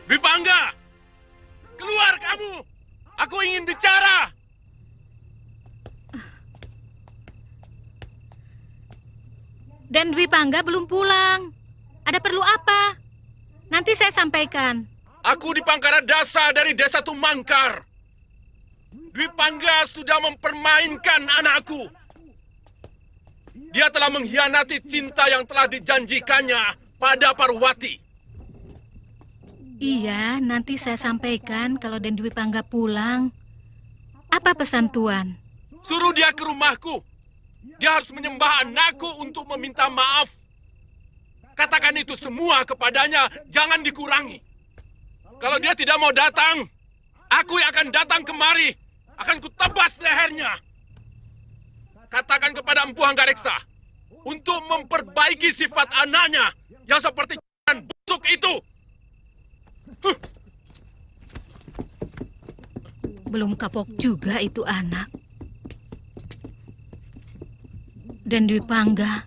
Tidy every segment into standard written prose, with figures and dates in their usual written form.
Dwi Pangga, keluar kamu! Aku ingin bicara! Dan Dwi Pangga belum pulang. Ada perlu apa? Nanti saya sampaikan. Aku di Pangkara Dasa dari Desa Tumangkar. Dwi Pangga sudah mempermainkan anakku. Dia telah mengkhianati cinta yang telah dijanjikannya pada Parwati. Iya, nanti saya sampaikan kalau Den Dwi Pangga pulang. Apa pesan Tuan? Suruh dia ke rumahku. Dia harus menyembah anakku untuk meminta maaf. Katakan itu semua kepadanya, jangan dikurangi. Kalau dia tidak mau datang, aku yang akan datang kemari. Akan kutebas lehernya. Katakan kepada Empu Hanggareksa untuk memperbaiki sifat anaknya yang seperti busuk itu. Belum kapok juga itu anak. Dan Dwi Pangga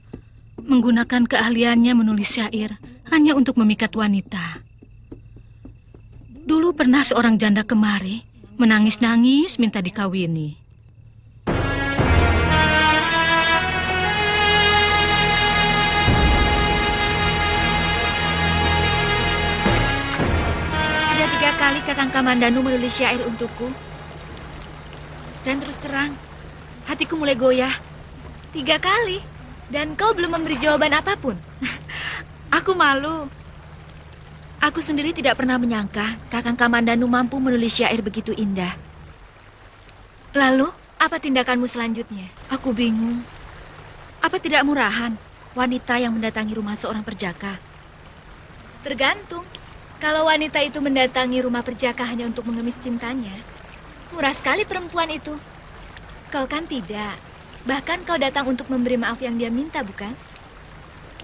menggunakan keahliannya menulis syair hanya untuk memikat wanita. Dulu pernah seorang janda kemari menangis-nangis minta dikawini. Sudah 3 kali Kakang Kamandanu menulis syair untukku. Dan terus terang, hatiku mulai goyah. 3 kali? Dan kau belum memberi jawaban apapun? Aku malu. Aku sendiri tidak pernah menyangka Kakang Kamandanu mampu menulis syair begitu indah. Lalu, apa tindakanmu selanjutnya? Aku bingung. Apa tidak murahan wanita yang mendatangi rumah seorang perjaka? Tergantung. Kalau wanita itu mendatangi rumah perjaka hanya untuk mengemis cintanya, murah sekali perempuan itu. Kau kan tidak. Bahkan kau datang untuk memberi maaf yang dia minta, bukan?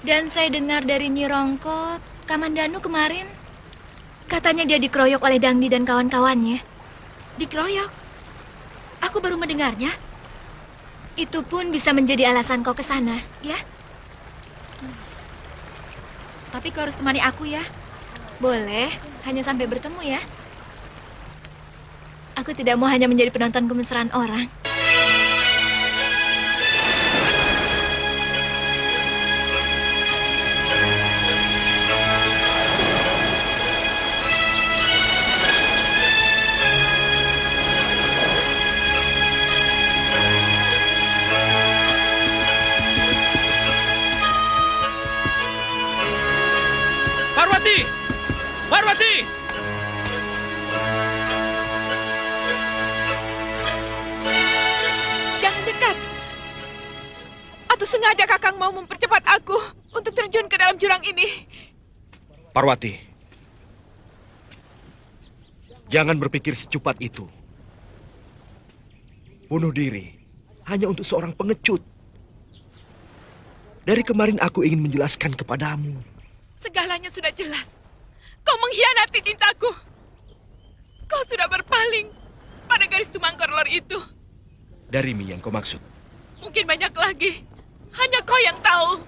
Dan saya dengar dari Nyi Rongkot, Kamandanu kemarin, katanya dia dikeroyok oleh Dangdi dan kawan-kawannya. Dikeroyok? Aku baru mendengarnya. Itu pun bisa menjadi alasan kau ke sana, ya? Tapi kau harus temani aku ya. Boleh, hanya sampai bertemu ya. Aku tidak mau hanya menjadi penonton kemesraan orang. Parwati! Parwati! Jangan dekat. Atau sengaja Kakang mau mempercepat aku untuk terjun ke dalam jurang ini? Parwati, jangan berpikir secepat itu. Bunuh diri hanya untuk seorang pengecut. Dari kemarin aku ingin menjelaskan kepadamu. Segalanya sudah jelas. Kau mengkhianati cintaku. Kau sudah berpaling pada garis Tumangkorlor itu. Dari Mi yang kau maksud? Mungkin banyak lagi. Hanya kau yang tahu.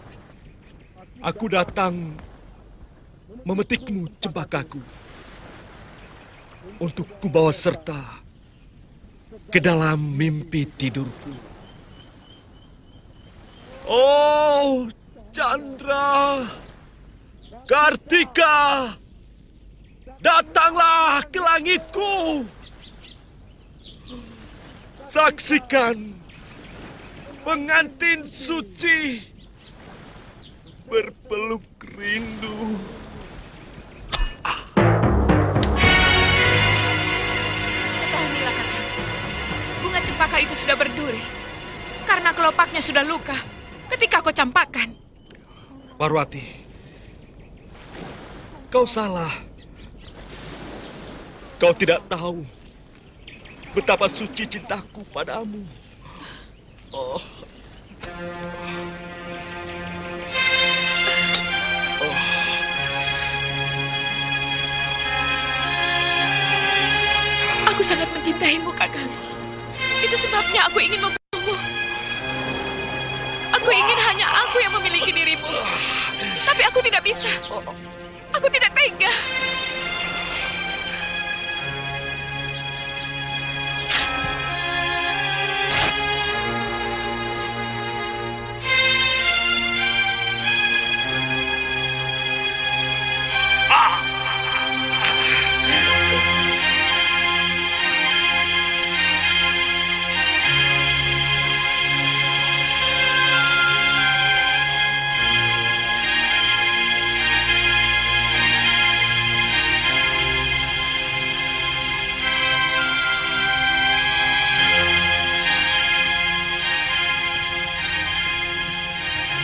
Aku datang memetikmu, cempakaku, untuk kubawa serta ke dalam mimpi tidurku. Oh, Chandra, Kartika, datanglah ke langitku. Saksikan pengantin suci berpeluk rindu. Ketahuilah, Kakang. Bunga cempaka itu sudah berduri. Karena kelopaknya sudah luka ketika kau campakkan. Parwati, kau salah. Kau tidak tahu betapa suci cintaku padamu. Oh. Aku sangat mencintaimu, Kakang. Itu sebabnya aku ingin membunuhmu. Aku ingin hanya aku yang memiliki dirimu. Tapi aku tidak bisa. Aku tidak tega.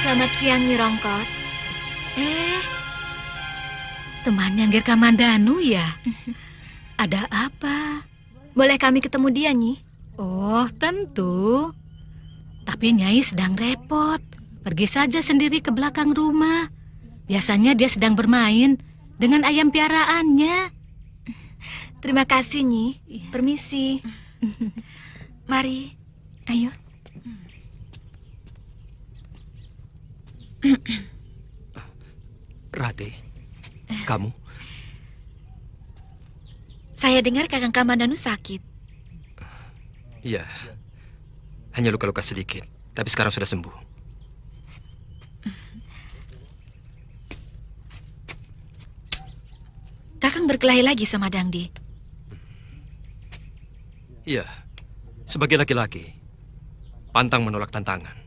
Selamat siang, Nyi Rongkot. Temannya Ngger Kamandanu ya? Ada apa? Boleh kami ketemu dia, Nyi? Oh, tentu. Tapi Nyai sedang repot. Pergi saja sendiri ke belakang rumah. Biasanya dia sedang bermain dengan ayam piaraannya. Terima kasih, Nyi. Permisi. Mari. Ayo. Rati, kamu? Saya dengar Kakang Kamandanu sakit. Iya, hanya luka-luka sedikit, tapi sekarang sudah sembuh. Kakang berkelahi lagi sama Dangdi. Iya, sebagai laki-laki, pantang menolak tantangan.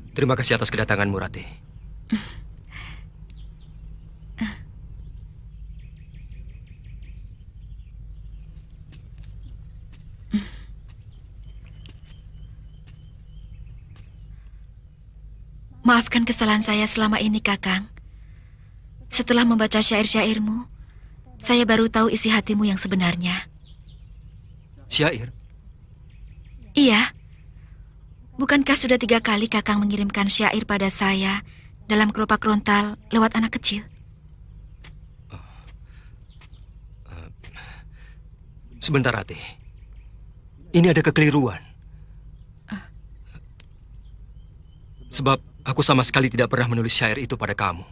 Terima kasih atas kedatanganmu, Rati. Maafkan kesalahan saya selama ini, Kakang. Setelah membaca syair-syairmu, saya baru tahu isi hatimu yang sebenarnya. Syair? Iya. Bukankah sudah 3 kali Kakang mengirimkan syair pada saya dalam kelopak rontal lewat anak kecil? Sebentar, Rati. Ini ada kekeliruan. Sebab aku sama sekali tidak pernah menulis syair itu pada kamu.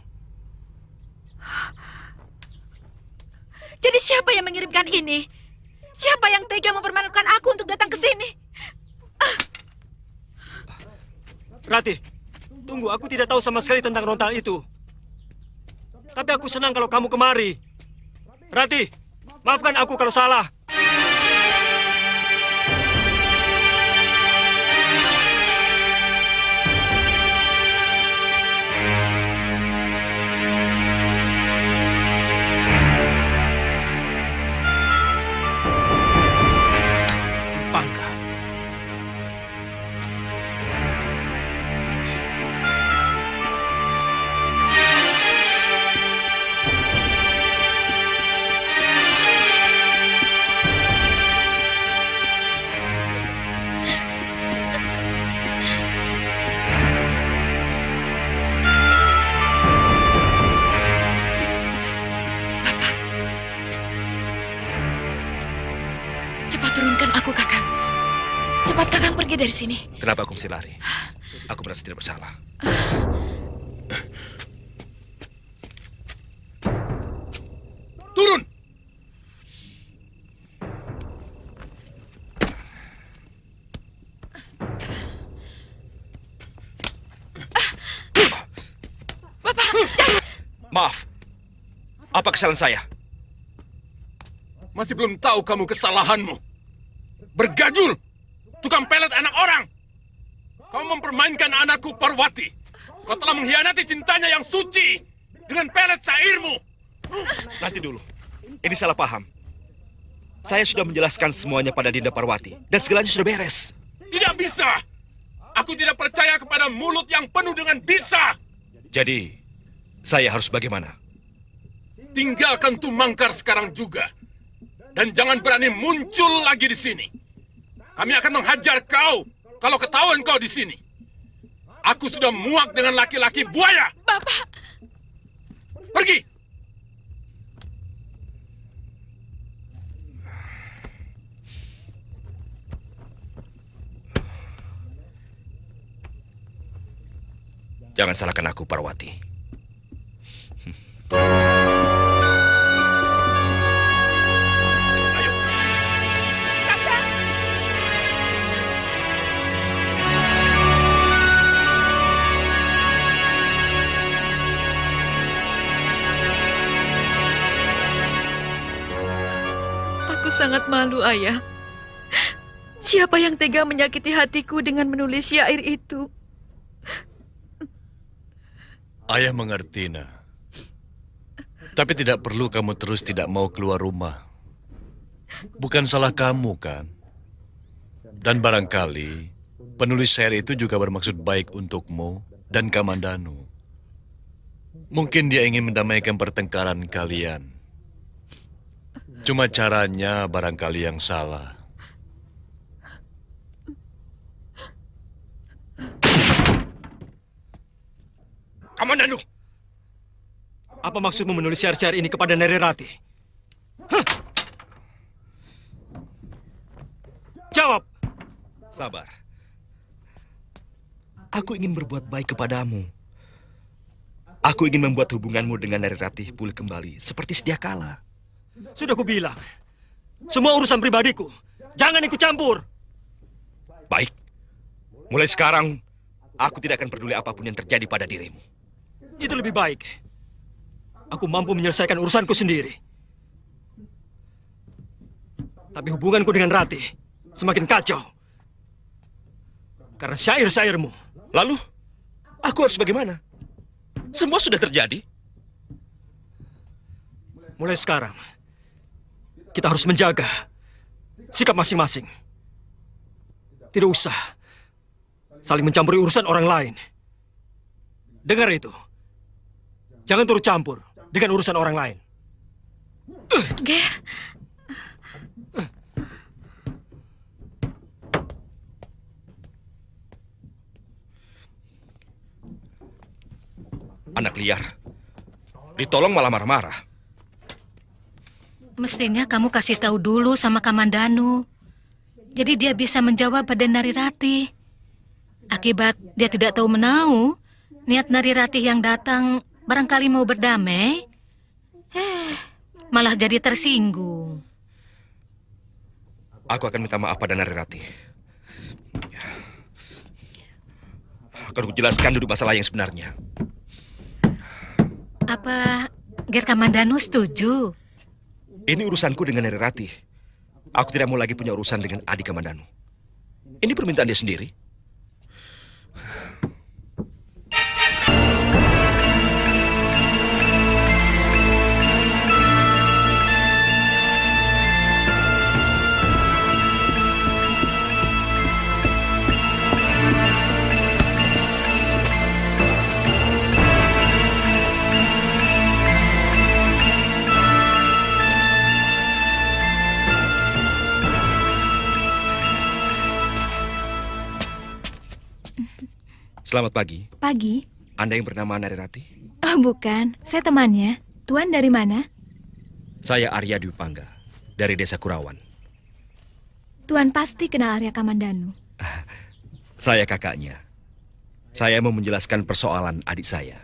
Jadi siapa yang mengirimkan ini? Siapa yang tega mempermalukan aku untuk datang ke sini? Rati, tunggu, aku tidak tahu sama sekali tentang rontal itu. Tapi aku senang kalau kamu kemari. Rati, maafkan aku kalau salah. Dari sini. Kenapa aku mesti lari? Aku merasa tidak bersalah. Turun! Bapak! Maaf. Apa kesalahan saya? Masih belum tahu kamu kesalahanmu. Bergajul! Tukang pelet anak orang! Kau mempermainkan anakku Parwati. Kau telah mengkhianati cintanya yang suci dengan pelet syairmu. Nanti dulu. Ini salah paham. Saya sudah menjelaskan semuanya pada Dinda Parwati dan segalanya sudah beres. Tidak bisa! Aku tidak percaya kepada mulut yang penuh dengan bisa! Jadi, saya harus bagaimana? Tinggalkan Tumangkar sekarang juga. Dan jangan berani muncul lagi di sini. Kami akan menghajar kau kalau ketahuan kau di sini. Aku sudah muak dengan laki-laki buaya. Bapak! Pergi! Jangan salahkan aku, Parwati. Ayo. Kakang! Aku sangat malu, Ayah. Siapa yang tega menyakiti hatiku dengan menulis syair itu? Ayah mengerti, Nak. Tapi tidak perlu kamu terus tidak mau keluar rumah. Bukan salah kamu, kan? Dan barangkali penulis syair itu juga bermaksud baik untukmu dan Kamandanu. Mungkin dia ingin mendamaikan pertengkaran kalian. Cuma caranya barangkali yang salah. Kamandanu! Apa maksudmu menulis syair-syair ini kepada Nari Rati? Hah? Jawab! Sabar. Aku ingin berbuat baik kepadamu. Aku ingin membuat hubunganmu dengan Nari Rati pulih kembali seperti sedia kala. Sudah kubilang, semua urusan pribadiku. Jangan ikut campur. Baik. Mulai sekarang, aku tidak akan peduli apapun yang terjadi pada dirimu. Itu lebih baik. Aku mampu menyelesaikan urusanku sendiri. Tapi hubunganku dengan Rati semakin kacau. Karena syair-syairmu. Lalu, aku harus bagaimana? Semua sudah terjadi. Mulai sekarang, kita harus menjaga sikap masing-masing. Tidak usah saling mencampuri urusan orang lain. Dengar itu. Jangan turut campur dengan urusan orang lain. Ger, Anak liar. Ditolong malah marah-marah. mestinya kamu kasih tahu dulu sama Kamandanu. Jadi dia bisa menjawab pada Nari Rati. Akibat dia tidak tahu menau, niat Nari Rati yang datang barangkali mau berdamai, malah jadi tersinggung. Aku akan minta maaf pada Nari Rati. Akan kujelaskan duduk masalah yang sebenarnya. Apa Ger Kamandanu setuju? Ini urusanku dengan Nari Rati. Aku tidak mau lagi punya urusan dengan adik Kamandanu. Ini permintaan dia sendiri. Selamat pagi. Pagi. Anda yang bernama Nari Rati? Oh, bukan. Saya temannya. Tuan dari mana? Saya Arya Dwi Pangga, dari Desa Kurawan. Tuan pasti kenal Arya Kamandanu. Saya kakaknya. Saya mau menjelaskan persoalan adik saya.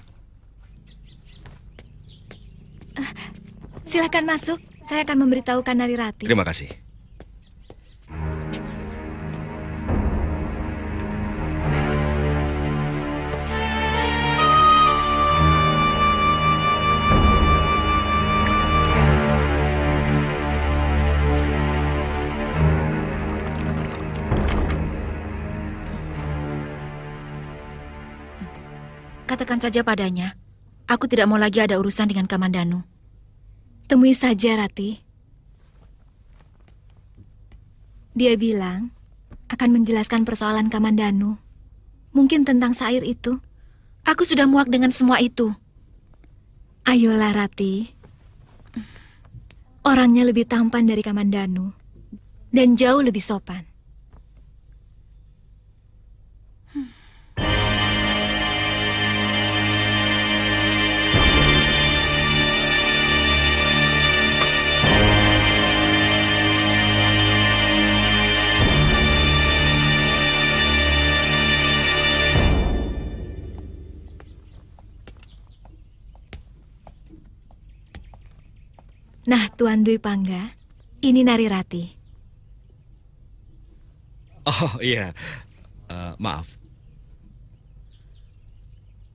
Silakan masuk. Saya akan memberitahukan Nari Rati. Terima kasih. Katakan saja padanya, aku tidak mau lagi ada urusan dengan Kamandanu. Temui saja, Rati. Dia bilang akan menjelaskan persoalan Kamandanu. Mungkin tentang syair itu. Aku sudah muak dengan semua itu. Ayolah Rati. Orangnya lebih tampan dari Kamandanu. Dan jauh lebih sopan. Nah, Tuan Dwi Pangga, ini Narirati. Oh iya, maaf.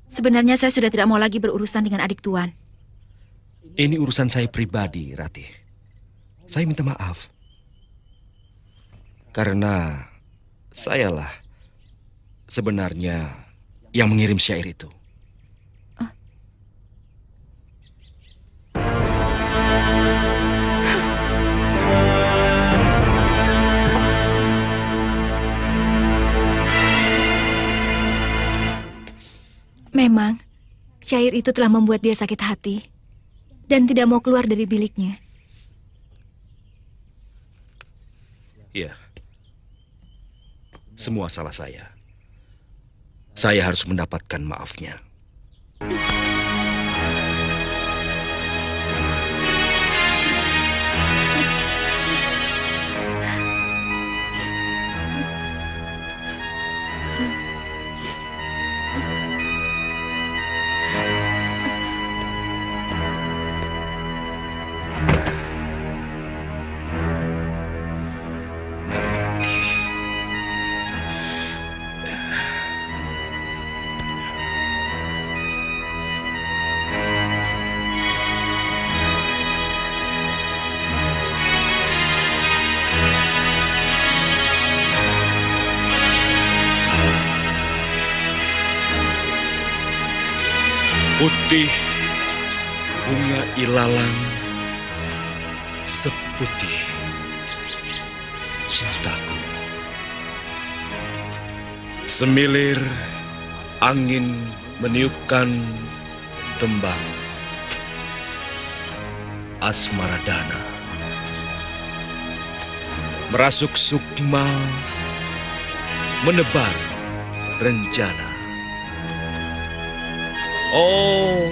Sebenarnya saya sudah tidak mau lagi berurusan dengan adik Tuan. Ini urusan saya pribadi, Rati. Saya minta maaf. Karena sayalah sebenarnya yang mengirim syair itu. Memang, syair itu telah membuat dia sakit hati dan tidak mau keluar dari biliknya. Iya. Semua salah saya. Saya harus mendapatkan maafnya. Putih bunga ilalang seputih cintaku. Semilir angin meniupkan tembang asmaradana. Merasuk sukma menebar rencana. Oh,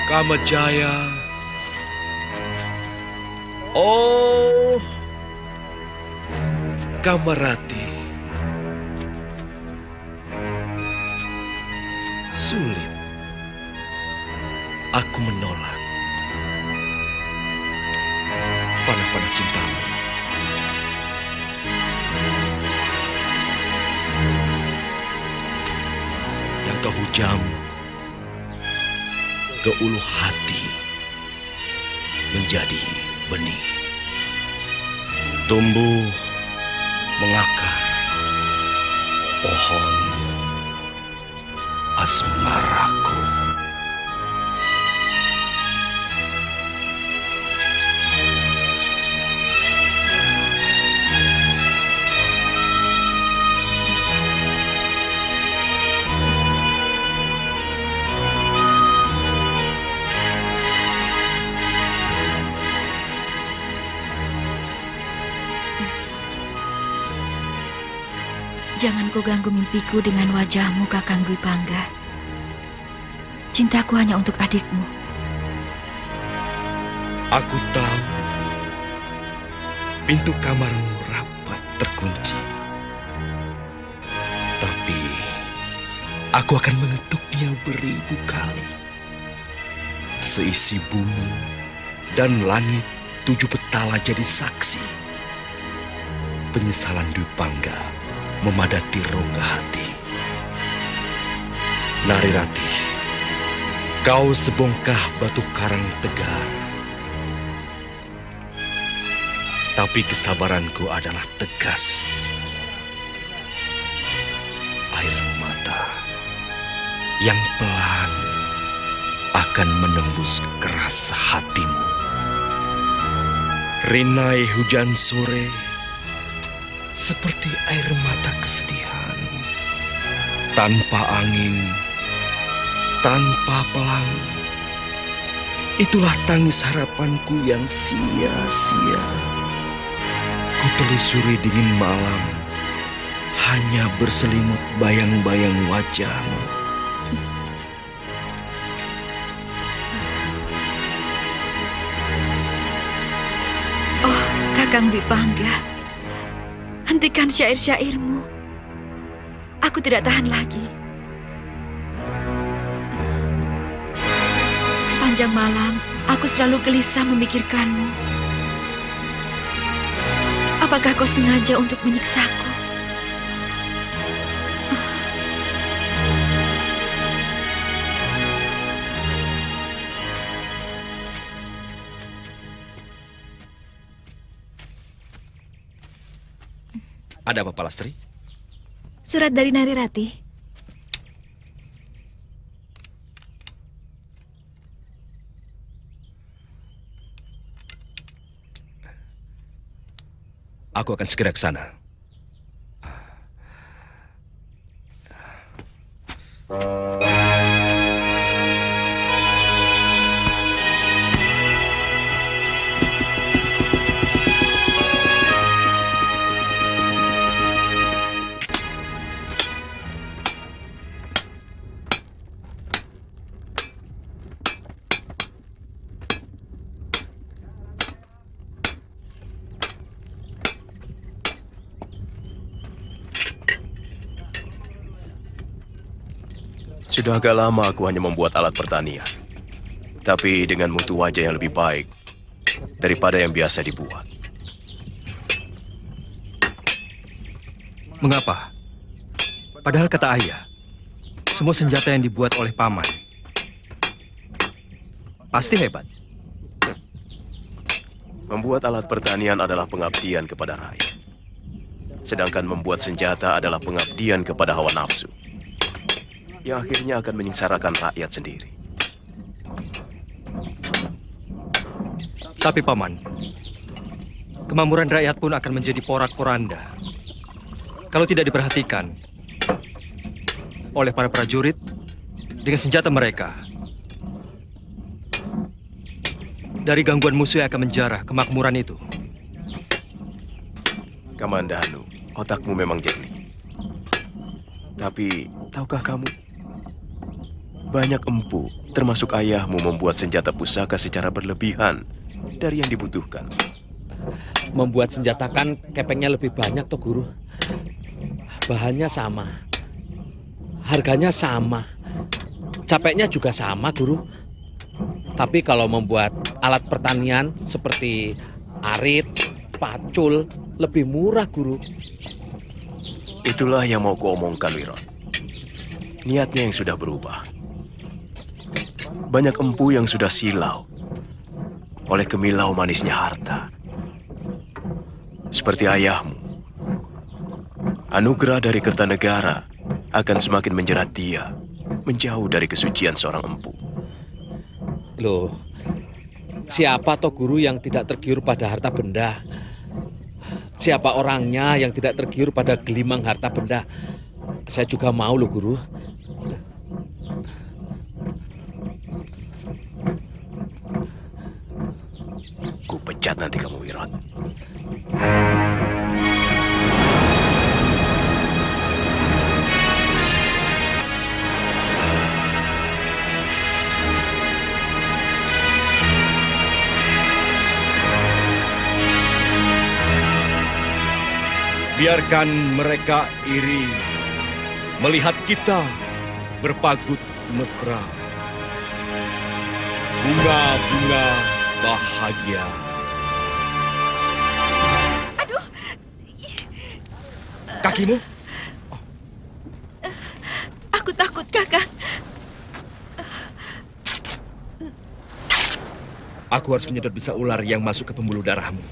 Kamajaya. Oh, Kamarati. Sulit aku menolak panah-panah cintamu. Yang kau hujam ke ulu hati menjadi benih, tumbuh mengakar pohon asmaraku. Jangan kau ganggu mimpiku dengan wajahmu, Kakang Dwi Pangga. Cintaku hanya untuk adikmu. Aku tahu pintu kamarmu rapat terkunci. Tapi aku akan mengetuknya beribu kali. Seisi bumi dan langit 7 petala jadi saksi. Penyesalan Dwi Pangga memadati rongga hati. Narirati, kau sebongkah batu karang tegar. Tapi kesabaranku adalah tegas. Air mata yang pelan akan menembus keras hatimu. Rinai hujan sore seperti air mata kesedihan. Tanpa angin, tanpa pelangi. Itulah tangis harapanku yang sia-sia. Ku telusuri dingin malam, hanya berselimut bayang-bayang wajahmu. Oh, Kakang Dwi Pangga, hentikan syair-syairmu. Aku tidak tahan lagi. Sepanjang malam, aku selalu gelisah memikirkanmu. Apakah kau sengaja untuk menyiksaku? Ada apa, Palastri? Surat dari Nari Ratih. Aku akan segera ke sana. Sudah agak lama aku hanya membuat alat pertanian. Tapi dengan mutu wajah yang lebih baik daripada yang biasa dibuat. Mengapa? Padahal kata ayah, semua senjata yang dibuat oleh paman pasti hebat. Membuat alat pertanian adalah pengabdian kepada rakyat. Sedangkan membuat senjata adalah pengabdian kepada hawa nafsu, yang akhirnya akan menyengsarakan rakyat sendiri. Tapi paman, kemakmuran rakyat pun akan menjadi porak-poranda kalau tidak diperhatikan oleh para prajurit dengan senjata mereka. Dari gangguan musuh yang akan menjarah kemakmuran itu. Kamandanu, otakmu memang jernih. Tapi, tahukah kamu? Banyak empu, termasuk ayahmu, membuat senjata pusaka secara berlebihan dari yang dibutuhkan. Membuat senjata kan kepengnya lebih banyak toh guru. Bahannya sama, harganya sama, capeknya juga sama guru. Tapi kalau membuat alat pertanian seperti arit, pacul, lebih murah guru. Itulah yang mau kuomongkan, Wiro. Niatnya yang sudah berubah. Banyak empu yang sudah silau oleh kemilau manisnya harta. Seperti ayahmu, anugerah dari Kertanegara akan semakin menjerat dia menjauh dari kesucian seorang empu. Loh, siapa toh guru yang tidak tergiur pada harta benda? Siapa orangnya yang tidak tergiur pada gelimang harta benda? Saya juga mau loh guru. Ku pecat nanti kamu, Wirot. Biarkan mereka iri melihat kita berpagut mesra. Bunga-bunga bahagia. Aduh. Kakimu? Aku takut, Kakang. Aku harus menyedot bisa ular yang masuk ke pembuluh darahmu.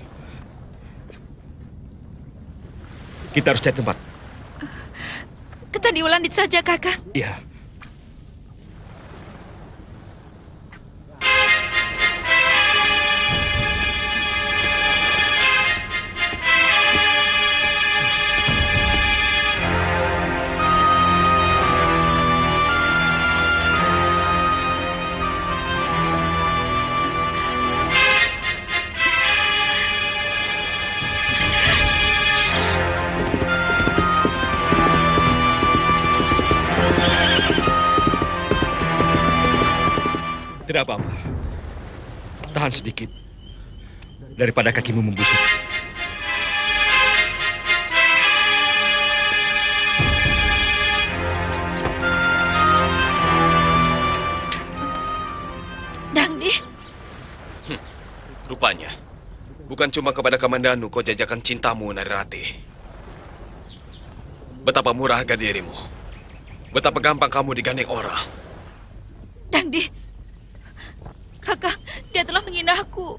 Kita harus cari tempat. Ke Candi Ulandit saja, Kakang. Iya. Tidak apa-apa. Tahan sedikit. Daripada kakimu membusuk. Dangdi. Rupanya, bukan cuma kepada Kamandanu kau jajakan cintamu, Narirati. Betapa murah harga dirimu. Betapa gampang kamu digandeng orang. Dangdi. Kakang, dia telah menghina aku.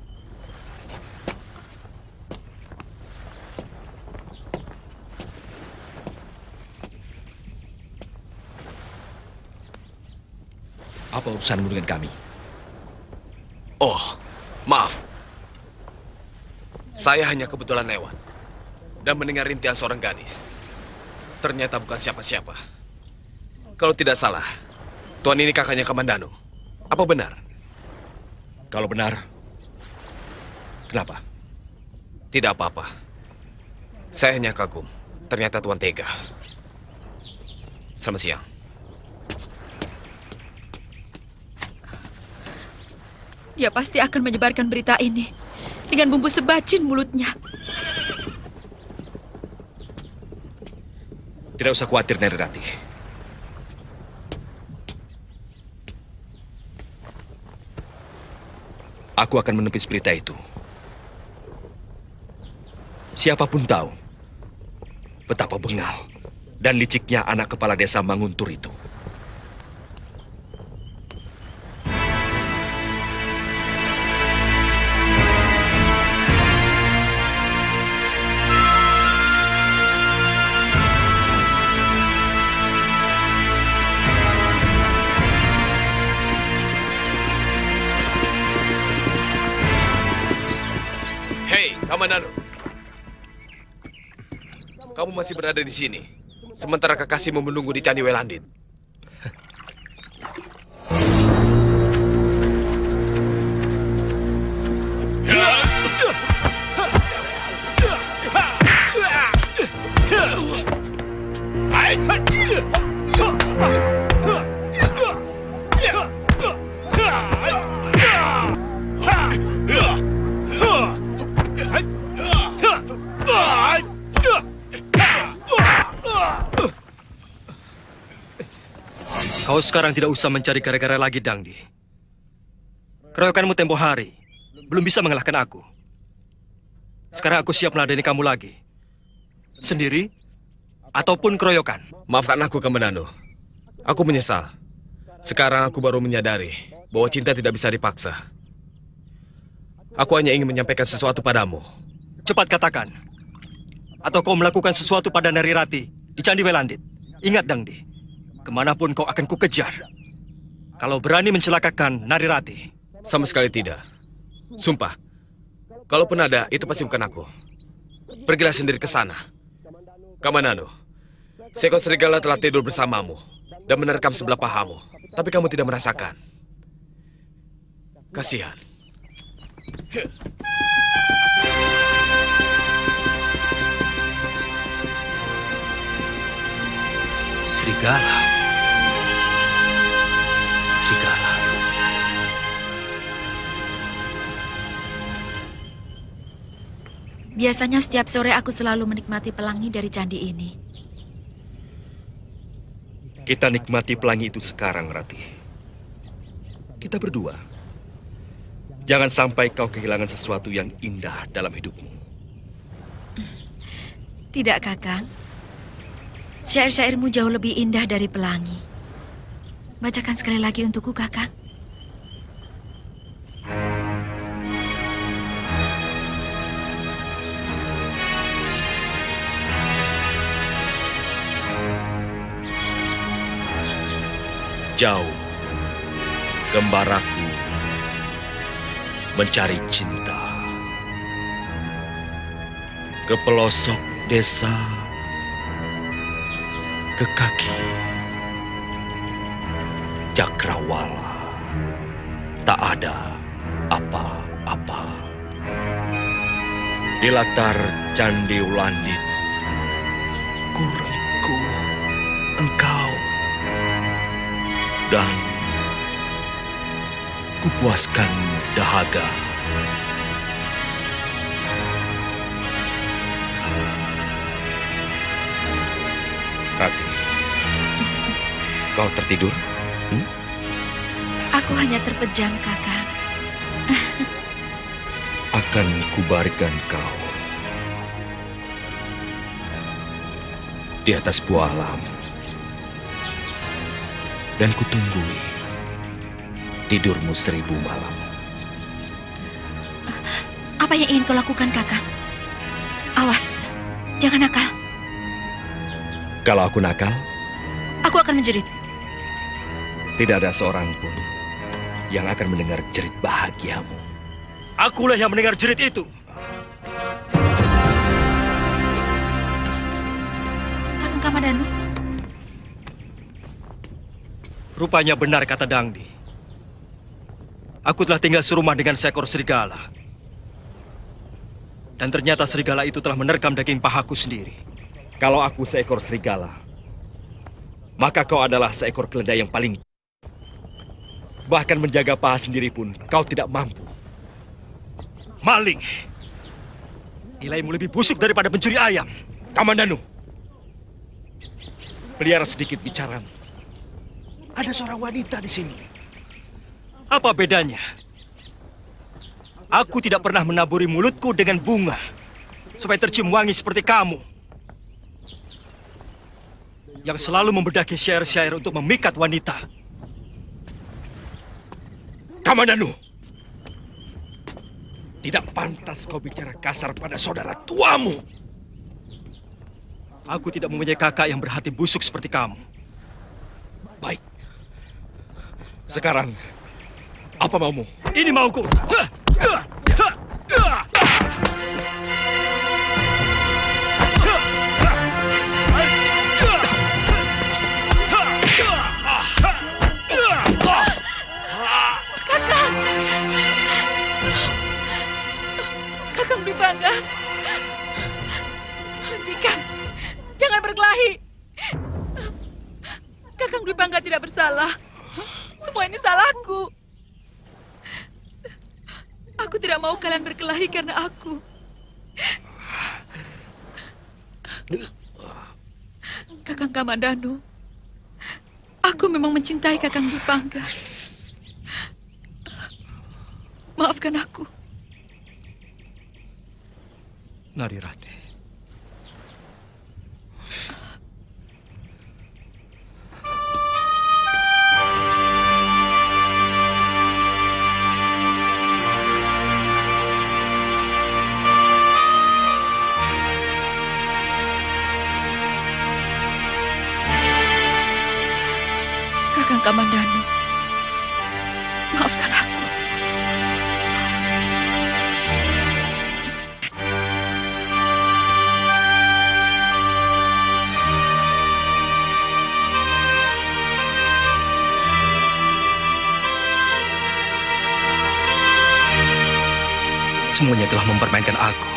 Apa urusanmu dengan kami? Oh, maaf. Saya hanya kebetulan lewat dan mendengar rintihan seorang gadis. Ternyata bukan siapa-siapa. Kalau tidak salah, tuan ini kakaknya Kamandanu. Apa benar? Kalau benar, kenapa? Tidak apa-apa. Saya hanya kagum. Ternyata tuan tega. Selamat siang. Dia pasti akan menyebarkan berita ini dengan bumbu sebacin mulutnya. Tidak usah khawatir, Narirati. Aku akan menepis berita itu. Siapapun tahu betapa bengal dan liciknya anak kepala desa Manguntur itu. Kamandanu, kamu masih berada di sini, sementara kekasihmu menunggu di Candi Welandit. Kau sekarang tidak usah mencari gara-gara lagi, Dangdi. Keroyokanmu tempo hari belum bisa mengalahkan aku. Sekarang aku siap meladeni kamu lagi. Sendiri ataupun keroyokan. Maafkan aku, Kamandanu. Aku menyesal. Sekarang aku baru menyadari bahwa cinta tidak bisa dipaksa. Aku hanya ingin menyampaikan sesuatu padamu. Cepat katakan. Atau kau melakukan sesuatu pada Narirati di Candi Welandit. Ingat, Dangdi. Kemanapun kau akan kukejar. Kalau berani mencelakakan Narirati. Sama sekali tidak. Sumpah. Kalaupun ada, itu pasti bukan aku. Pergilah sendiri ke sana. Kamandanu, seekor serigala telah tidur bersamamu dan menerkam sebelah pahamu. Tapi kamu tidak merasakan. Kasihan. Serigala. Serigala. Biasanya setiap sore aku selalu menikmati pelangi dari candi ini. Kita nikmati pelangi itu sekarang, Rati. Kita berdua. Jangan sampai kau kehilangan sesuatu yang indah dalam hidupmu. Tidak, Kakang. Syair-syairmu jauh lebih indah dari pelangi. Bacakan sekali lagi untukku, Kakang. Jauh, gembaraku mencari cinta ke pelosok desa, ke kaki cakrawala. Tak ada apa-apa. Di latar Candi Welandit, ku engkau dan kupuaskan dahaga. Rati, kau tertidur? Aku hanya terpejam, Kakang. Akan kubaringkan kau di atas buah alam dan kutunggui tidurmu 1000 malam. Apa yang ingin kau lakukan, Kakang? Awas, jangan nakal. Kalau aku nakal, aku akan menjerit. Tidak ada seorang pun yang akan mendengar jerit bahagiamu. Akulah yang mendengar jerit itu. Kakang Kamandanu. Rupanya benar kata Dangdi. Aku telah tinggal serumah dengan seekor serigala. Dan ternyata serigala itu telah menerkam daging pahaku sendiri. Kalau aku seekor serigala, maka kau adalah seekor keledai yang paling... Bahkan menjaga paha sendiri pun kau tidak mampu. Maling! Nilaimu lebih busuk daripada pencuri ayam. Kamandanu, pelihara sedikit bicaramu. Ada seorang wanita di sini. Apa bedanya? Aku tidak pernah menaburi mulutku dengan bunga supaya tercium wangi seperti kamu yang selalu membedaki syair-syair untuk memikat wanita. Kamandanu, tidak pantas kau bicara kasar pada saudara tuamu. Aku tidak mempunyai kakak yang berhati busuk seperti kamu. Baik. Sekarang, apa maumu? Ini mauku. Kakang Dwi Bangga, hentikan, jangan berkelahi. Kakang Dwi Bangga tidak bersalah. Semua ini salahku. Aku tidak mau kalian berkelahi karena aku. Kakang Kamandanu, aku memang mencintai Kakang Dwi Bangga. Maafkan aku. Narirati. Kakang Kamandanu, maafkan aku. Semuanya telah mempermainkan aku.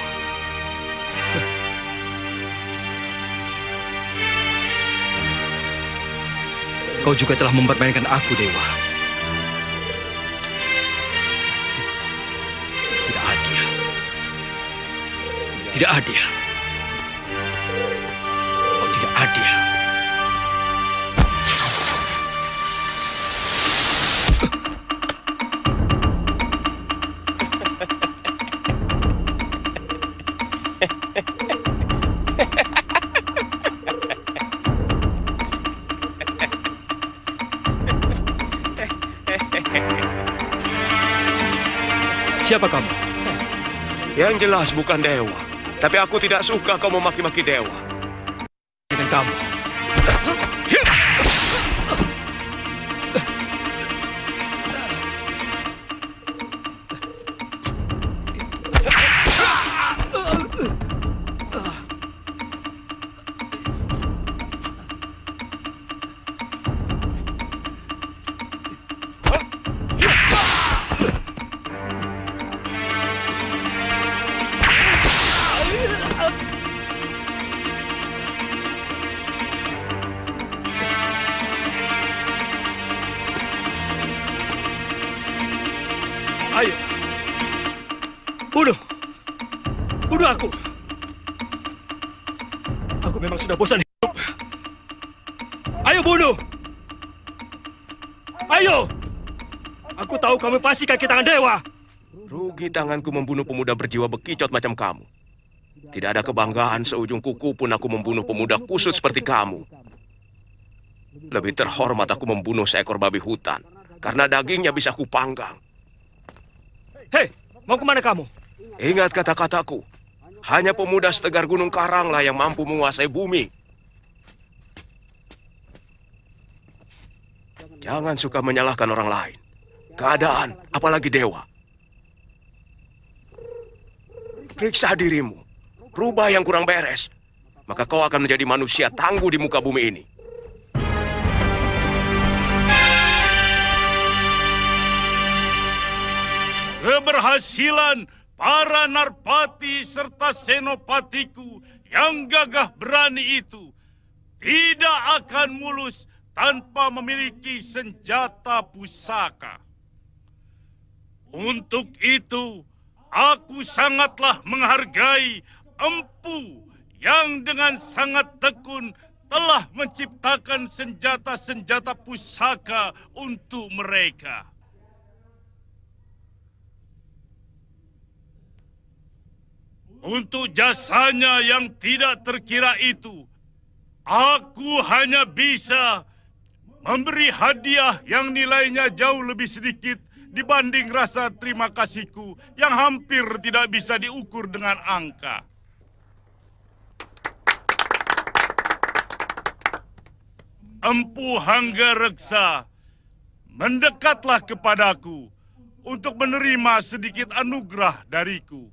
Kau juga telah mempermainkan aku, Dewa. Tidak adil. Tidak adil. Kau tidak adil. Siapa kamu? Yang jelas bukan dewa. Tapi aku tidak suka kau memaki-maki dewa. Dengan kamu. aku. Aku memang sudah bosan hidup. Ayo bunuh! Ayo! Aku tahu kamu pasti kaki tangan dewa. Rugi tanganku membunuh pemuda berjiwa bekicot macam kamu. Tidak ada kebanggaan seujung kuku pun aku membunuh pemuda kusut seperti kamu. Lebih terhormat aku membunuh seekor babi hutan, karena dagingnya bisa kupanggang. Hei, mau kemana kamu? Ingat kata-kataku. Hanya pemuda setegar Gunung Karanglah yang mampu menguasai bumi. Jangan suka menyalahkan orang lain. Keadaan, apalagi dewa. Periksa dirimu. Rubah yang kurang beres. Maka kau akan menjadi manusia tangguh di muka bumi ini. Keberhasilan para narpati serta senopatiku yang gagah berani itu tidak akan mulus tanpa memiliki senjata pusaka. Untuk itu, aku sangatlah menghargai Empu yang dengan sangat tekun telah menciptakan senjata-senjata pusaka untuk mereka. Untuk jasanya yang tidak terkira itu, aku hanya bisa memberi hadiah yang nilainya jauh lebih sedikit dibanding rasa terima kasihku yang hampir tidak bisa diukur dengan angka. Empu Hanggareksa, mendekatlah kepadaku untuk menerima sedikit anugerah dariku.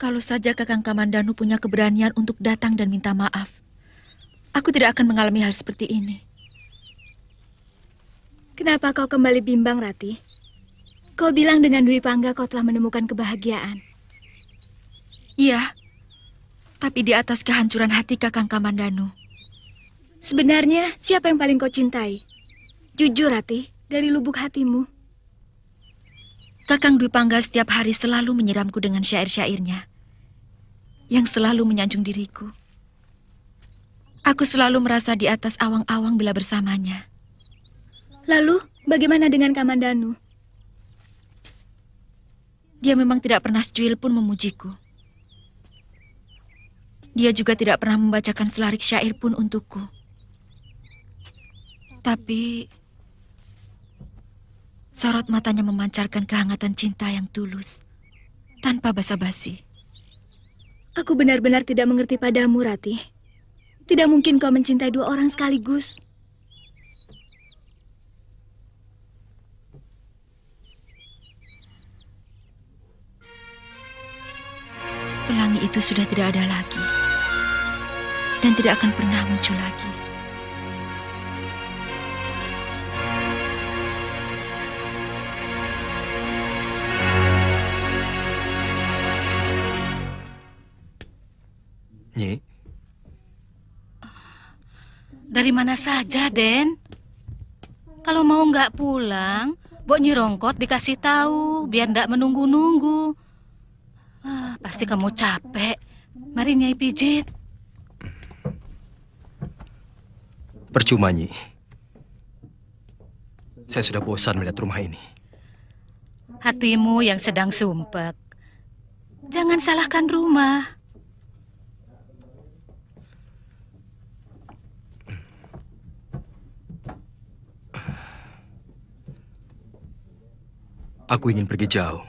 Kalau saja Kakang Kamandanu punya keberanian untuk datang dan minta maaf, aku tidak akan mengalami hal seperti ini. Kenapa kau kembali bimbang, Rati? Kau bilang dengan Dwi Pangga kau telah menemukan kebahagiaan. Iya, tapi di atas kehancuran hati Kakang Kamandanu. Sebenarnya siapa yang paling kau cintai? Jujur, Rati, dari lubuk hatimu. Kakang Dwi Pangga setiap hari selalu menyiramku dengan syair-syairnya yang selalu menyanjung diriku. Aku selalu merasa di atas awang-awang bila bersamanya. Lalu, bagaimana dengan Kamandanu? Dia memang tidak pernah secuil pun memujiku. Dia juga tidak pernah membacakan selarik syair pun untukku. Tapi sorot matanya memancarkan kehangatan cinta yang tulus, tanpa basa-basi. Aku benar-benar tidak mengerti padamu, Rati. Tidak mungkin kau mencintai dua orang sekaligus. Pelangi itu sudah tidak ada lagi, dan tidak akan pernah muncul lagi. Nyi. Dari mana saja, Den? Kalau mau nggak pulang, Mbok Nyi Rongkot dikasih tahu biar nggak menunggu-nunggu. Pasti kamu capek. Mari Nyai pijit. Percuma, Nyi. Saya sudah bosan melihat rumah ini. Hatimu yang sedang sumpek. Jangan salahkan rumah. Aku ingin pergi jauh.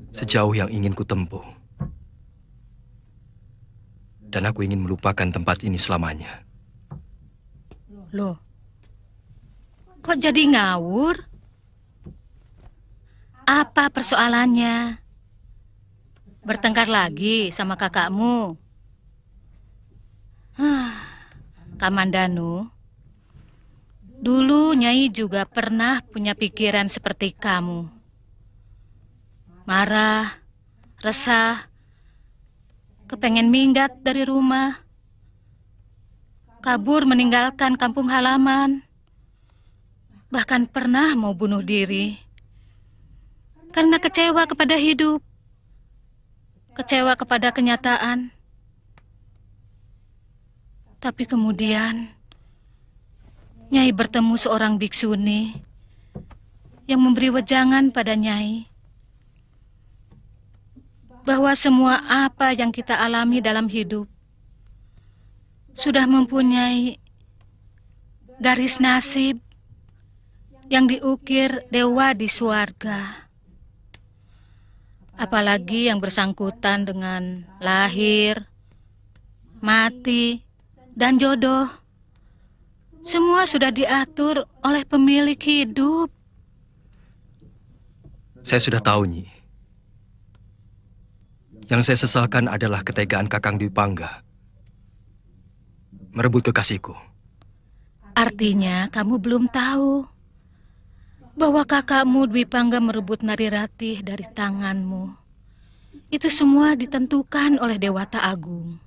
Sejauh yang ingin kutempuh. Dan aku ingin melupakan tempat ini selamanya. Loh, kok jadi ngawur? Apa persoalannya? Bertengkar lagi sama kakakmu? Kamandanu, dulu Nyai juga pernah punya pikiran seperti kamu. Marah, resah, kepengen minggat dari rumah, kabur meninggalkan kampung halaman, bahkan pernah mau bunuh diri karena kecewa kepada hidup, kecewa kepada kenyataan. Tapi kemudian Nyai bertemu seorang biksuni yang memberi wejangan pada Nyai bahwa semua apa yang kita alami dalam hidup sudah mempunyai garis nasib yang diukir dewa di surga. Apalagi yang bersangkutan dengan lahir, mati, dan jodoh. Semua sudah diatur oleh pemilik hidup. Saya sudah tahu, Nyi. Yang saya sesalkan adalah ketegaan Kakang Dwi Pangga merebut kekasihku. Artinya kamu belum tahu bahwa kakakmu Dwi Pangga merebut Narirati dari tanganmu. Itu semua ditentukan oleh Dewata Agung.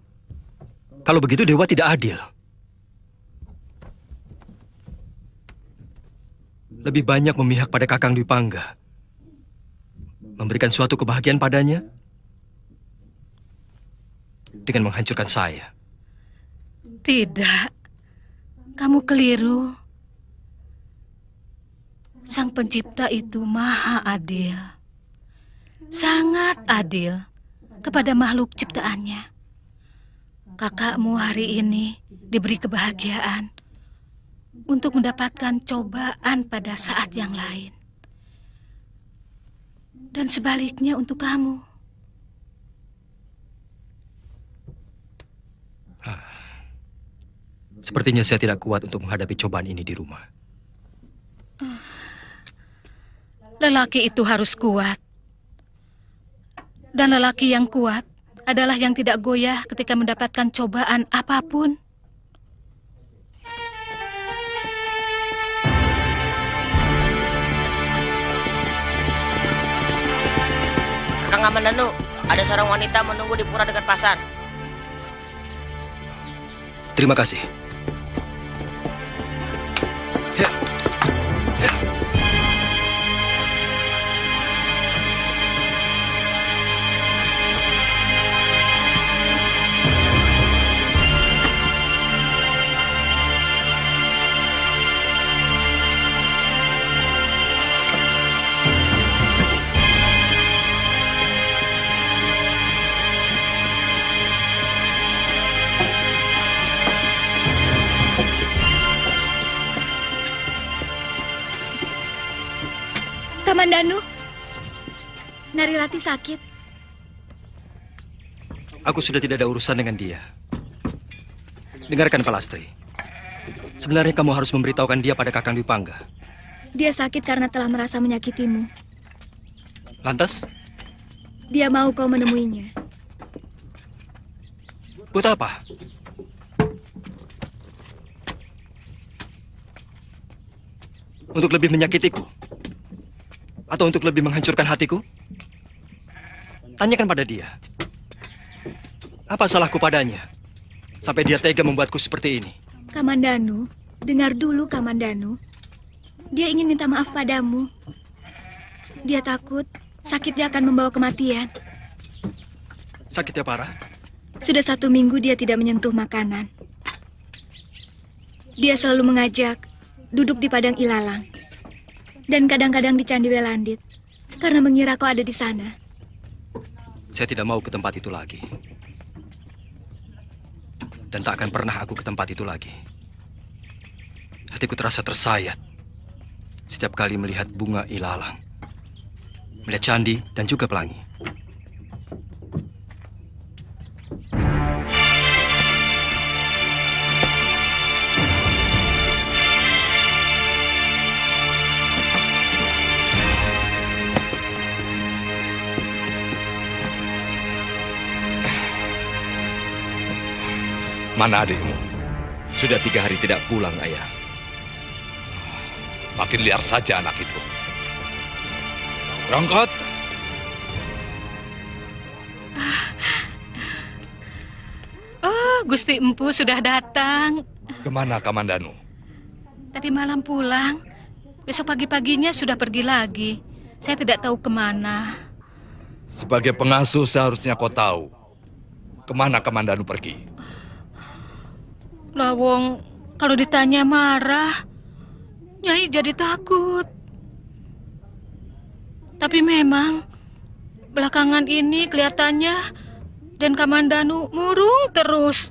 Kalau begitu Dewa tidak adil. Lebih banyak memihak pada Kakang Dwi Pangga, memberikan suatu kebahagiaan padanya dengan menghancurkan saya. Tidak, kamu keliru. Sang Pencipta itu maha adil, sangat adil kepada makhluk ciptaannya. Kakakmu hari ini diberi kebahagiaan untuk mendapatkan cobaan pada saat yang lain. Dan sebaliknya untuk kamu. Sepertinya saya tidak kuat untuk menghadapi cobaan ini di rumah. Lelaki itu harus kuat. Dan lelaki yang kuat adalah yang tidak goyah ketika mendapatkan cobaan apapun. Kakang Kamandanu, ada seorang wanita menunggu di pura dekat pasar. Terima kasih. Kamandanu, Narirati sakit. Aku sudah tidak ada urusan dengan dia. Dengarkan, Palastri. Sebenarnya kamu harus memberitahukan dia pada Kakang Dwi Pangga. Dia sakit karena telah merasa menyakitimu. Lantas? Dia mau kau menemuinya. Buat apa? Untuk lebih menyakitiku? Atau untuk lebih menghancurkan hatiku? Tanyakan pada dia. Apa salahku padanya? Sampai dia tega membuatku seperti ini. Kamandanu, dengar dulu Kamandanu. Dia ingin minta maaf padamu. Dia takut sakitnya akan membawa kematian. Sakitnya parah? Sudah 1 minggu dia tidak menyentuh makanan. Dia selalu mengajak duduk di padang ilalang. Dan kadang-kadang di Candi Welandit, karena mengira kau ada di sana. Saya tidak mau ke tempat itu lagi. Dan tak akan pernah aku ke tempat itu lagi. Hatiku terasa tersayat setiap kali melihat bunga ilalang, melihat candi dan juga pelangi. Mana adikmu? Sudah 3 hari tidak pulang, Ayah. Makin liar saja anak itu. Berangkat. Oh, Gusti Empu sudah datang. Kemana Kamandanu? Tadi malam pulang. Besok pagi-paginya sudah pergi lagi. Saya tidak tahu kemana. Sebagai pengasuh seharusnya kau tahu kemana Kamandanu pergi. Lawong, kalau ditanya marah, Nyai jadi takut. Tapi memang belakangan ini kelihatannya dan Kamandanu murung terus.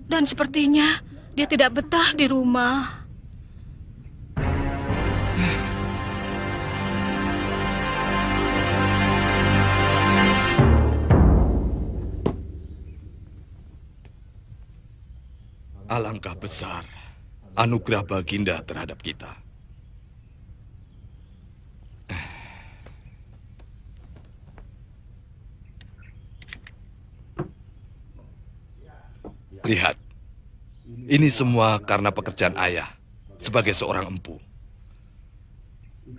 Dan sepertinya dia tidak betah di rumah. Alangkah besar anugerah Baginda terhadap kita. Lihat, ini semua karena pekerjaan ayah sebagai seorang empu.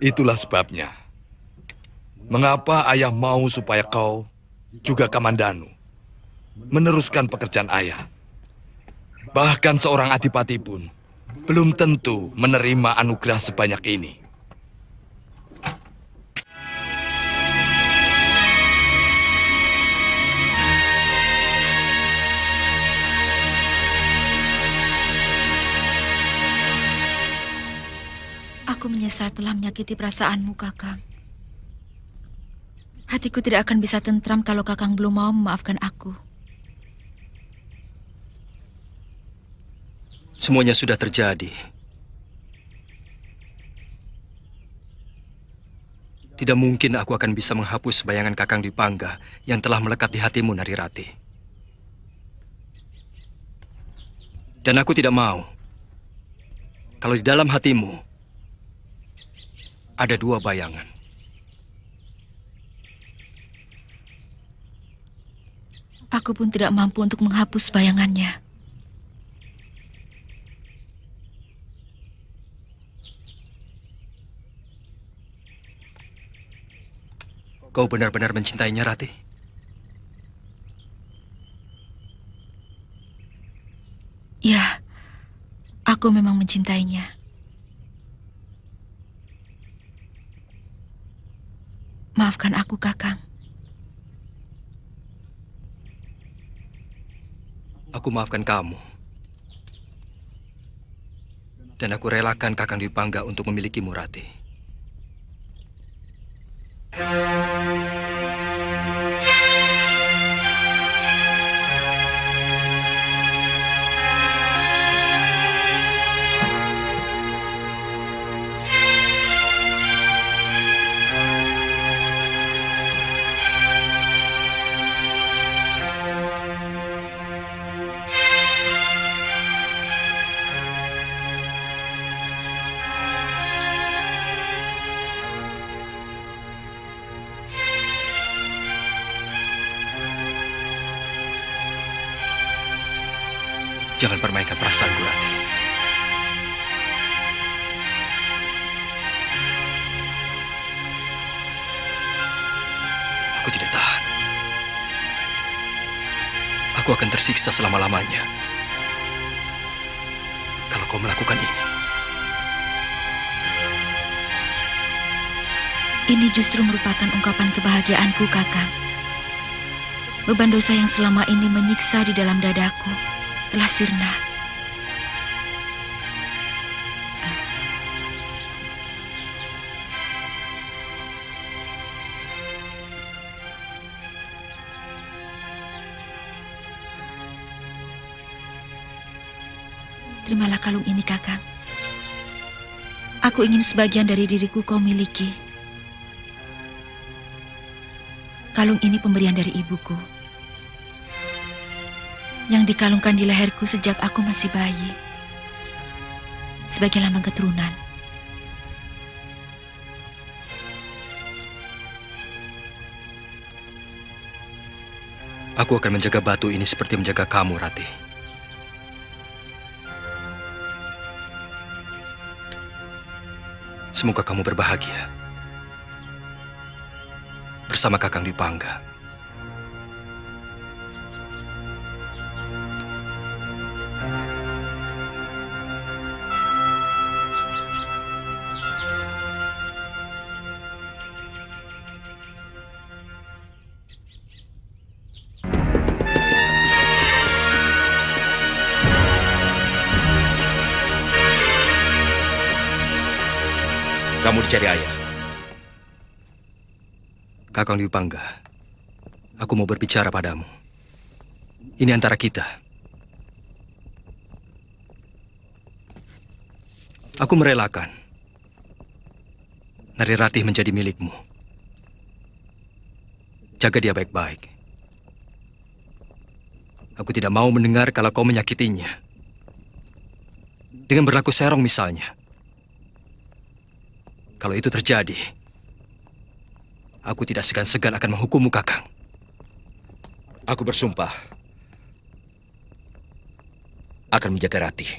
Itulah sebabnya mengapa ayah mau supaya kau juga Kamandanu meneruskan pekerjaan ayah. Bahkan seorang adipati pun belum tentu menerima anugerah sebanyak ini. Aku menyesal telah menyakiti perasaanmu, Kakang. Hatiku tidak akan bisa tentram kalau Kakang belum mau memaafkan aku. Semuanya sudah terjadi. Tidak mungkin aku akan bisa menghapus bayangan Kakang Dwi Pangga yang telah melekat di hatimu, Narirati. Dan aku tidak mau kalau di dalam hatimu ada 2 bayangan. Aku pun tidak mampu untuk menghapus bayangannya. Kau benar-benar mencintainya, Rati? Ya, aku memang mencintainya. Maafkan aku, Kakang. Aku maafkan kamu. Dan aku relakan Kakang Dwi Pangga untuk memilikimu, Rati. Jangan permainkan perasaanku, Rati. Aku tidak tahan. Aku akan tersiksa selama-lamanya kalau kau melakukan ini. Ini justru merupakan ungkapan kebahagiaanku, Kakang. Beban dosa yang selama ini menyiksa di dalam dadaku telah sirna. Terimalah kalung ini, Kakang. Aku ingin sebagian dari diriku kau miliki. Kalung ini pemberian dari ibuku, yang dikalungkan di leherku sejak aku masih bayi, sebagai lambang keturunan. Aku akan menjaga batu ini seperti menjaga kamu, Ratih. Semoga kamu berbahagia bersama Kakang Dwi Pangga. Kamu dicari ayah. Kakang Dwi Pangga, aku mau berbicara padamu. Ini antara kita. Aku merelakan Narirati menjadi milikmu. Jaga dia baik-baik. Aku tidak mau mendengar kalau kau menyakitinya. Dengan berlaku serong misalnya. Kalau itu terjadi, aku tidak segan-segan akan menghukummu, Kakang. Aku bersumpah akan menjaga Ratih.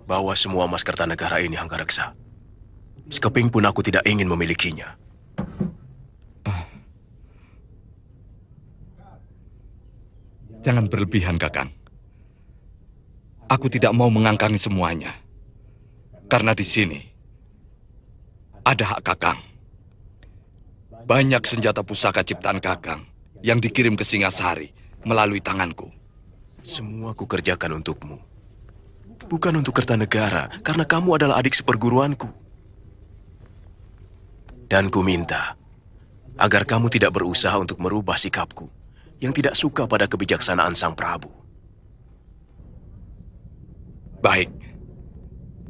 Bawa semua emas Kertanegara ini, Hanggareksa. Sekeping pun aku tidak ingin memilikinya. Jangan berlebihan, Kakang. Aku tidak mau mengangkangi semuanya. Karena di sini ada hak Kakang. Banyak senjata pusaka ciptaan Kakang yang dikirim ke Singasari melalui tanganku. Semua ku kerjakan untukmu. Bukan untuk Kertanegara, karena kamu adalah adik seperguruanku. Dan ku minta agar kamu tidak berusaha untuk merubah sikapku yang tidak suka pada kebijaksanaan Sang Prabu. Baik.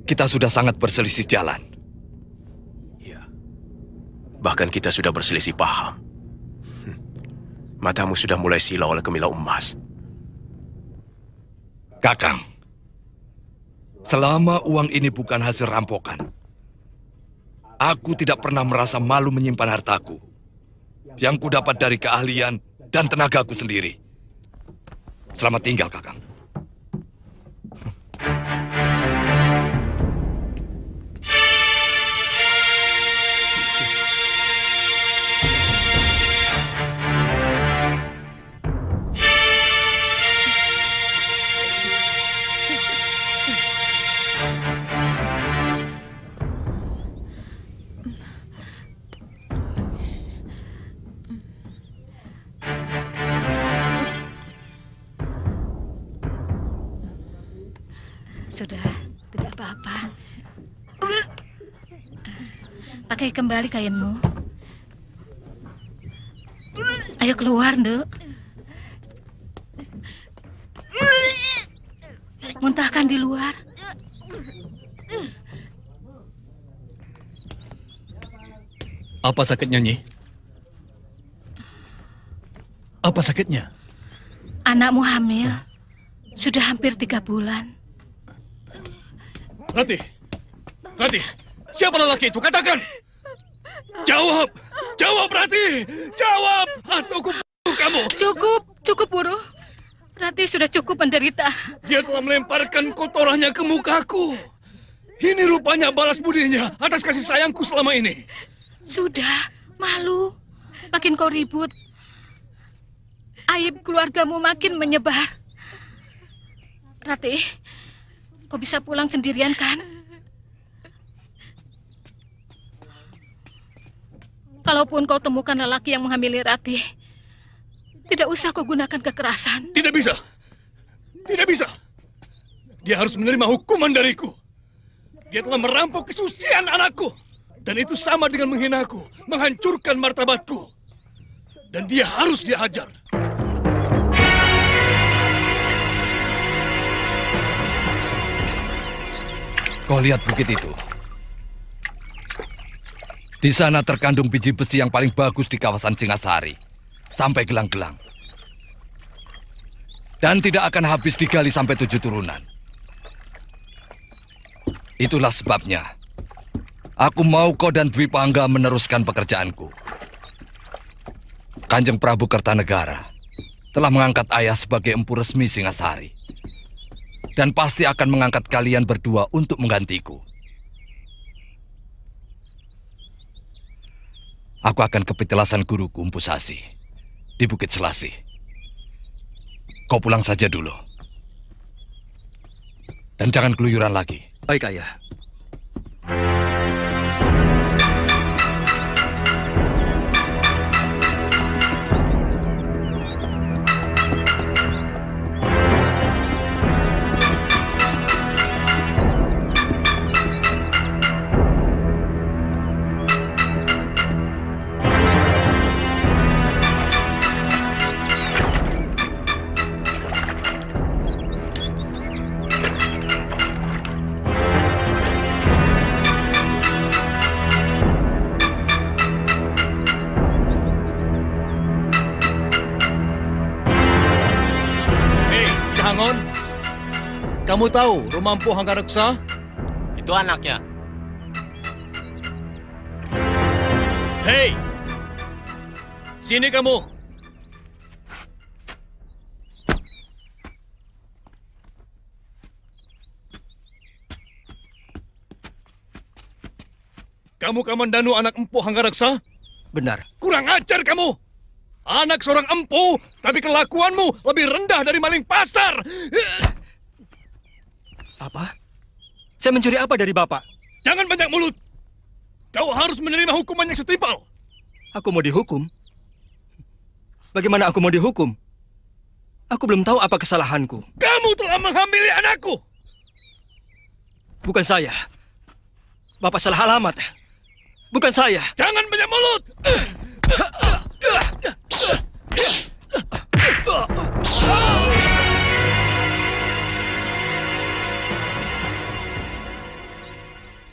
Kita sudah sangat berselisih jalan. Ya. Bahkan kita sudah berselisih paham. Matamu sudah mulai silau oleh kemilau emas. Kakang, selama uang ini bukan hasil rampokan, aku tidak pernah merasa malu menyimpan hartaku yang kudapat dari keahlian dan tenagaku sendiri. Selamat tinggal, Kakang. Sudah, tidak apa-apa. Pakai kembali kainmu. Ayo keluar, Nduk. Muntahkan di luar. Apa sakitnya, Nyi? Apa sakitnya? Anakmu hamil. Sudah hampir 3 bulan. Ratih! Ratih! Siapa lelaki itu? Katakan! Jawab! Jawab, Ratih! Jawab! Atau aku bunuh kamu! Cukup, Wuro. Ratih sudah cukup menderita. Dia telah melemparkan kotorannya ke mukaku. Ini rupanya balas budinya atas kasih sayangku selama ini. Sudah, malu. Makin kau ribut, aib keluargamu makin menyebar. Ratih, kau bisa pulang sendirian kan? Kalaupun kau temukan lelaki yang menghamili Ratih, tidak usah kau gunakan kekerasan. Tidak bisa. Tidak bisa. Dia harus menerima hukuman dariku. Dia telah merampok kesucian anakku. Dan itu sama dengan menghinaku, menghancurkan martabatku. Dan dia harus dihajar. Kau lihat bukit itu? Di sana terkandung biji besi yang paling bagus di kawasan Singasari. Sampai gelang-gelang. Dan tidak akan habis digali sampai 7 turunan. Itulah sebabnya aku mau kau dan Dwi Pangga meneruskan pekerjaanku. Kanjeng Prabu Kertanegara telah mengangkat ayah sebagai empu resmi Singasari. Dan pasti akan mengangkat kalian berdua untuk menggantiku. Aku akan ke petilasan guruku Empu Sasi di Bukit Selasih. Kau pulang saja dulu. Dan jangan keluyuran lagi. Baik, Ayah. Kamu tahu rumah Empu Hanggareksa? Itu anaknya. Hei! Sini kamu! Kamu Kamandanu anak Empu Hanggareksa? Benar. Kurang ajar kamu! Anak seorang empu, tapi kelakuanmu lebih rendah dari maling pasar! Apa? Saya mencuri apa dari Bapak? Jangan banyak mulut! Kau harus menerima hukuman yang setimpal! Aku mau dihukum? Bagaimana aku mau dihukum? Aku belum tahu apa kesalahanku. Kamu telah menghamili anakku! Bukan saya. Bapak salah alamat. Bukan saya. Jangan banyak mulut!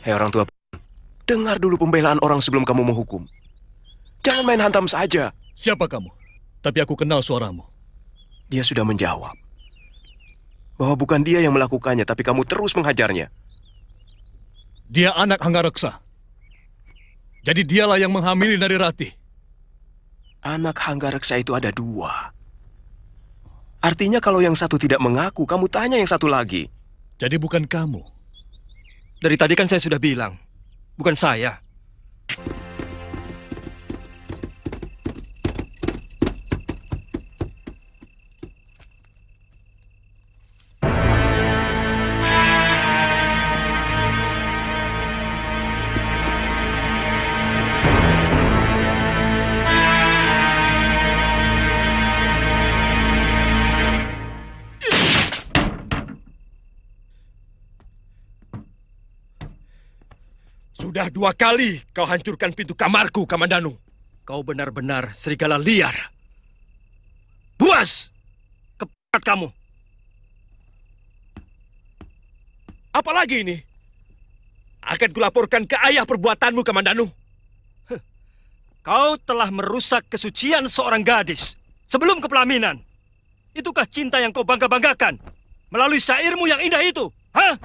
Hei orang tua, dengar dulu pembelaan orang sebelum kamu menghukum. Jangan main hantam saja. Siapa kamu? Tapi aku kenal suaramu. Dia sudah menjawab bahwa bukan dia yang melakukannya, tapi kamu terus menghajarnya. Dia anak Hanggareksa. Jadi dialah yang menghamili Narirati. Anak Hanggareksa itu ada 2. Artinya kalau yang satu tidak mengaku, kamu tanya yang satu lagi. Jadi bukan kamu. Dari tadi kan saya sudah bilang, bukan saya. Sudah 2 kali kau hancurkan pintu kamarku, Kamandanu. Kau benar-benar serigala liar. Buas! Kepat kamu. Apalagi ini? Akan kulaporkan ke ayah perbuatanmu, Kamandanu. Kau telah merusak kesucian seorang gadis sebelum kepelaminan. Itukah cinta yang kau bangga-banggakan melalui syairmu yang indah itu? Hah?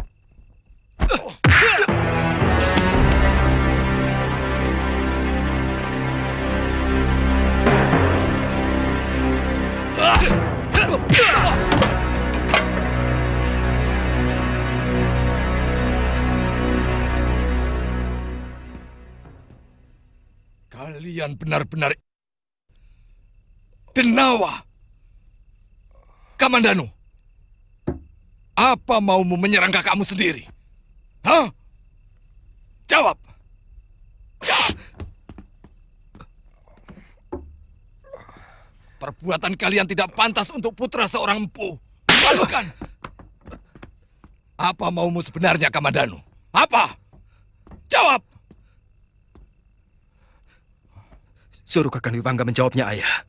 Kalian benar-benar denawa. Kamandanu, apa maumu menyerang kakakmu sendiri? Hah? Jawab. Perbuatan kalian tidak pantas untuk putra seorang empu. Malukan. Apa maumu sebenarnya, Kamandanu? Apa? Jawab. Suruh Kakang Dwi Pangga menjawabnya, Ayah.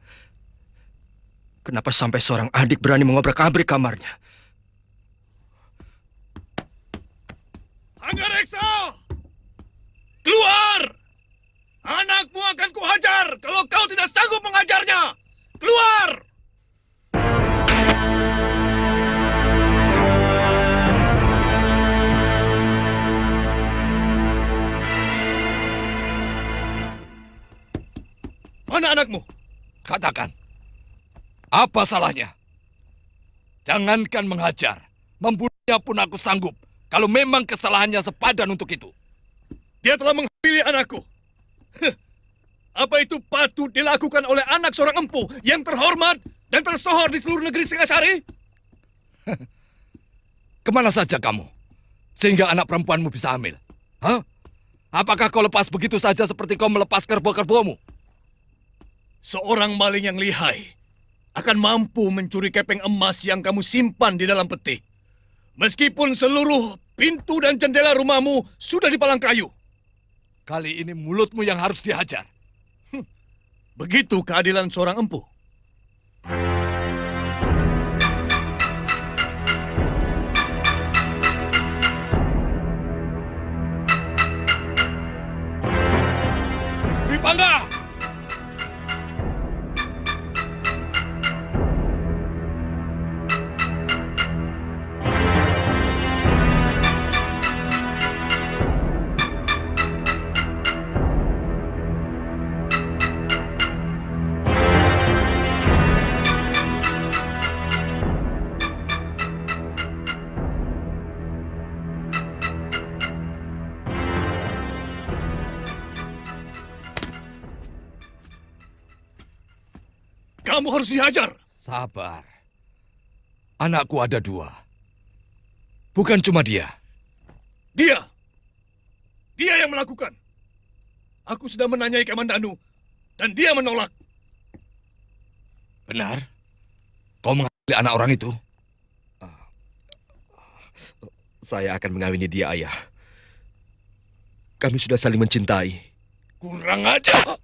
Kenapa sampai seorang adik berani mengobrak-abrik kamarnya? Hanggareksa! Keluar! Anakmu akan kuhajar kalau kau tidak sanggup menghajarnya! Keluar! Apa salahnya? Jangankan menghajar, membunuhnya pun aku sanggup kalau memang kesalahannya sepadan untuk itu. Dia telah menghamili anakku. Apa itu patut dilakukan oleh anak seorang empu yang terhormat dan tersohor di seluruh negeri Singasari? Kemana saja kamu? Sehingga anak perempuanmu bisa hamil. Hah? Apakah kau lepas begitu saja seperti kau melepas kerbau-kerbomu? Seorang maling yang lihai akan mampu mencuri kepeng emas yang kamu simpan di dalam peti. Meskipun seluruh pintu dan jendela rumahmu sudah dipalang kayu. Kali ini mulutmu yang harus dihajar. Begitu keadilan seorang empu. Bangga! Kamu harus dihajar. Sabar. Anakku ada 2. Bukan cuma dia. Dia yang melakukan. Aku sudah menanyai Kamandanu, dan dia menolak. Benar? Kau mengambil anak orang itu? Saya akan mengawini dia, Ayah. Kami sudah saling mencintai. Kurang ajar!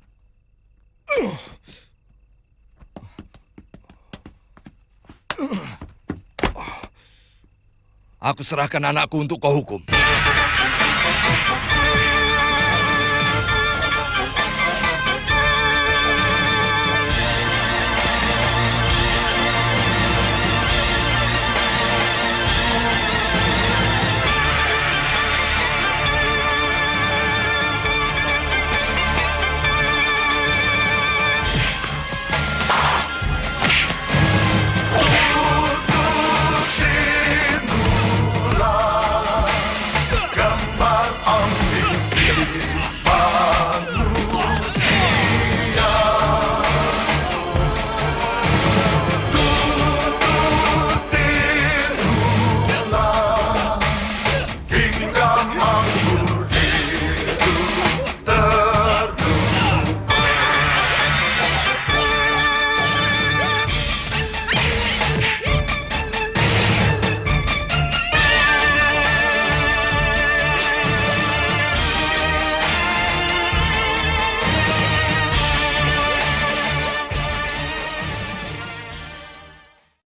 Aku serahkan anakku untuk kau hukum.